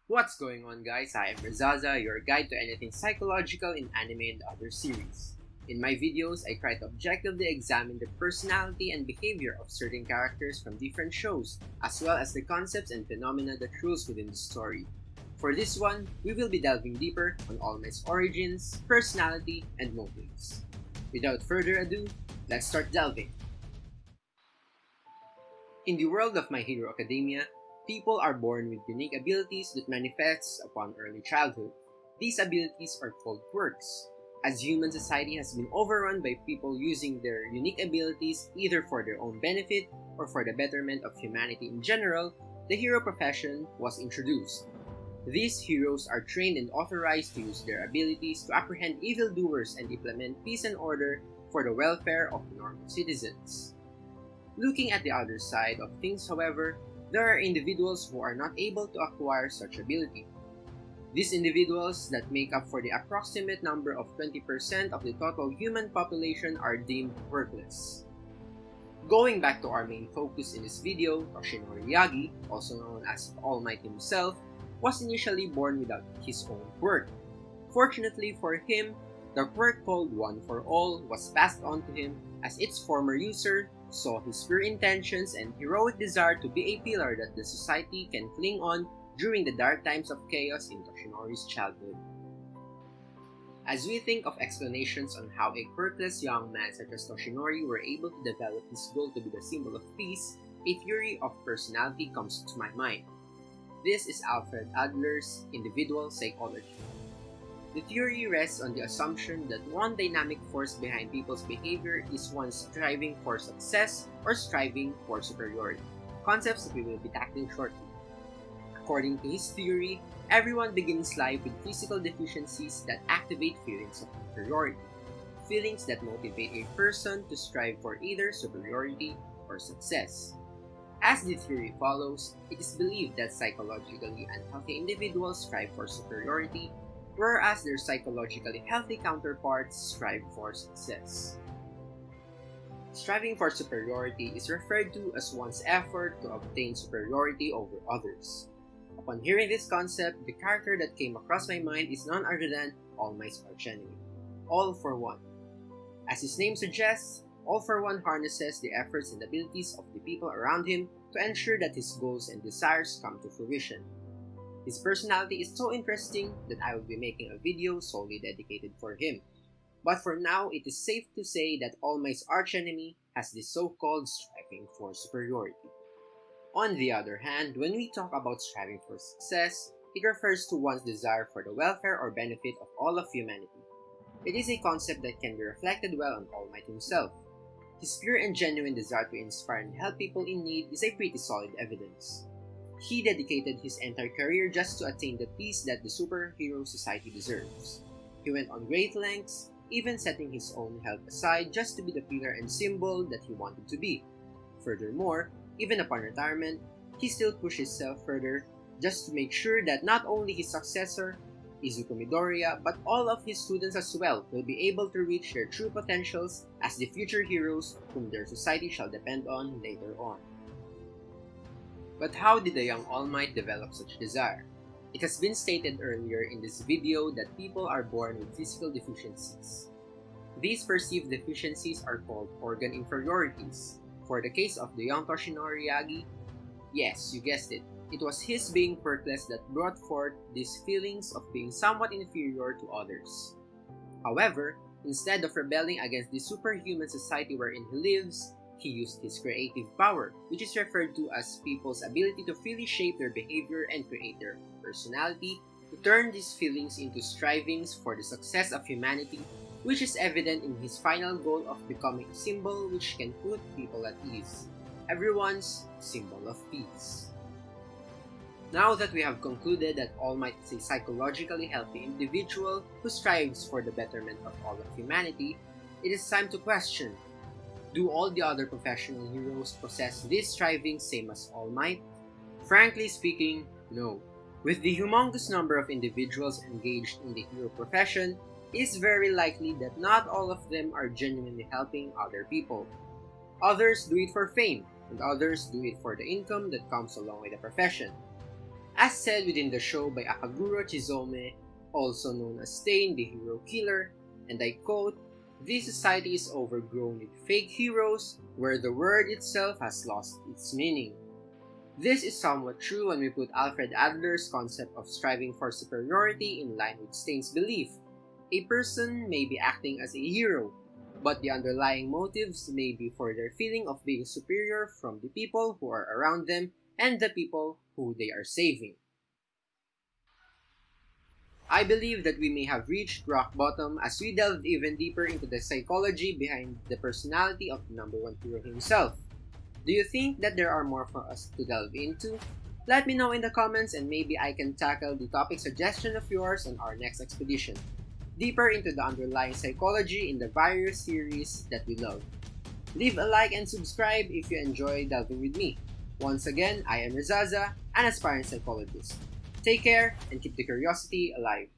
What's going on, guys? I am Rezaza, your guide to anything psychological in anime and other series. In my videos, I try to objectively examine the personality and behavior of certain characters from different shows, as well as the concepts and phenomena that rules within the story. For this one, we will be delving deeper on All Might's origins, personality, and motives. Without further ado, let's start delving. In the world of My Hero Academia, people are born with unique abilities that manifest upon early childhood. These abilities are called quirks. As human society has been overrun by people using their unique abilities either for their own benefit or for the betterment of humanity in general, the hero profession was introduced. These heroes are trained and authorized to use their abilities to apprehend evildoers and implement peace and order for the welfare of the normal citizens. Looking at the other side of things, however, there are individuals who are not able to acquire such ability. These individuals that make up for the approximate number of 20% of the total human population are deemed worthless. Going back to our main focus in this video, Toshinori Yagi, also known as All Might himself, was initially born without his own quirk. Fortunately for him, the quirk called One for All was passed on to him as its former user saw his pure intentions and heroic desire to be a pillar that the society can cling on during the dark times of chaos in Toshinori's childhood. As we think of explanations on how a quirkless young man such as Toshinori were able to develop his goal to be the symbol of peace, a theory of personality comes to my mind. This is Alfred Adler's individual psychology. The theory rests on the assumption that one dynamic force behind people's behavior is one striving for success or striving for superiority, concepts that we will be tackling shortly. According to his theory, everyone begins life with physical deficiencies that activate feelings of inferiority, feelings that motivate a person to strive for either superiority or success. As the theory follows, it is believed that psychologically unhealthy individuals strive for superiority, whereas their psychologically healthy counterparts strive for success. Striving for superiority is referred to as one's effort to obtain superiority over others. Upon hearing this concept, the character that came across my mind is none other than All Might's archenemy, All for One. As his name suggests, All for One harnesses the efforts and abilities of the people around him to ensure that his goals and desires come to fruition. His personality is so interesting that I will be making a video solely dedicated for him. But for now, it is safe to say that All Might's archenemy has this so-called striving for superiority. On the other hand, when we talk about striving for success, it refers to one's desire for the welfare or benefit of all of humanity. It is a concept that can be reflected well on All Might himself. His pure and genuine desire to inspire and help people in need is a pretty solid evidence. He dedicated his entire career just to attain the peace that the superhero society deserves. He went on great lengths, even setting his own health aside just to be the pillar and symbol that he wanted to be. Furthermore, even upon retirement, he still pushed himself further just to make sure that not only his successor, Izuku Midoriya, but all of his students as well will be able to reach their true potentials as the future heroes whom their society shall depend on later on. But how did the young All Might develop such desire? It has been stated earlier in this video that people are born with physical deficiencies. These perceived deficiencies are called organ inferiorities. For the case of the young Toshinori Yagi, yes, you guessed it, it was his being quirkless that brought forth these feelings of being somewhat inferior to others. However, instead of rebelling against the superhuman society wherein he lives, he used his creative power, which is referred to as people's ability to freely shape their behavior and create their personality, to turn these feelings into strivings for the success of humanity, which is evident in his final goal of becoming a symbol which can put people at ease, everyone's symbol of peace. Now that we have concluded that All Might is a psychologically healthy individual who strives for the betterment of all of humanity, it is time to question, do all the other professional heroes possess this striving same as All Might? Frankly speaking, no. With the humongous number of individuals engaged in the hero profession, it is very likely that not all of them are genuinely helping other people. Others do it for fame, and others do it for the income that comes along with the profession. As said within the show by Akaguro Chizome, also known as Stain the Hero Killer, and I quote, "This society is overgrown with fake heroes where the word itself has lost its meaning." This is somewhat true when we put Alfred Adler's concept of striving for superiority in line with Stain's belief. A person may be acting as a hero, but the underlying motives may be for their feeling of being superior from the people who are around them and the people who they are saving. I believe that we may have reached rock bottom as we delved even deeper into the psychology behind the personality of the #1 hero himself. Do you think that there are more for us to delve into? Let me know in the comments and maybe I can tackle the topic suggestion of yours on our next expedition, deeper into the underlying psychology in the various series that we love. Leave a like and subscribe if you enjoy delving with me. Once again, I am Rizaza, an aspiring psychologist. Take care and keep the curiosity alive.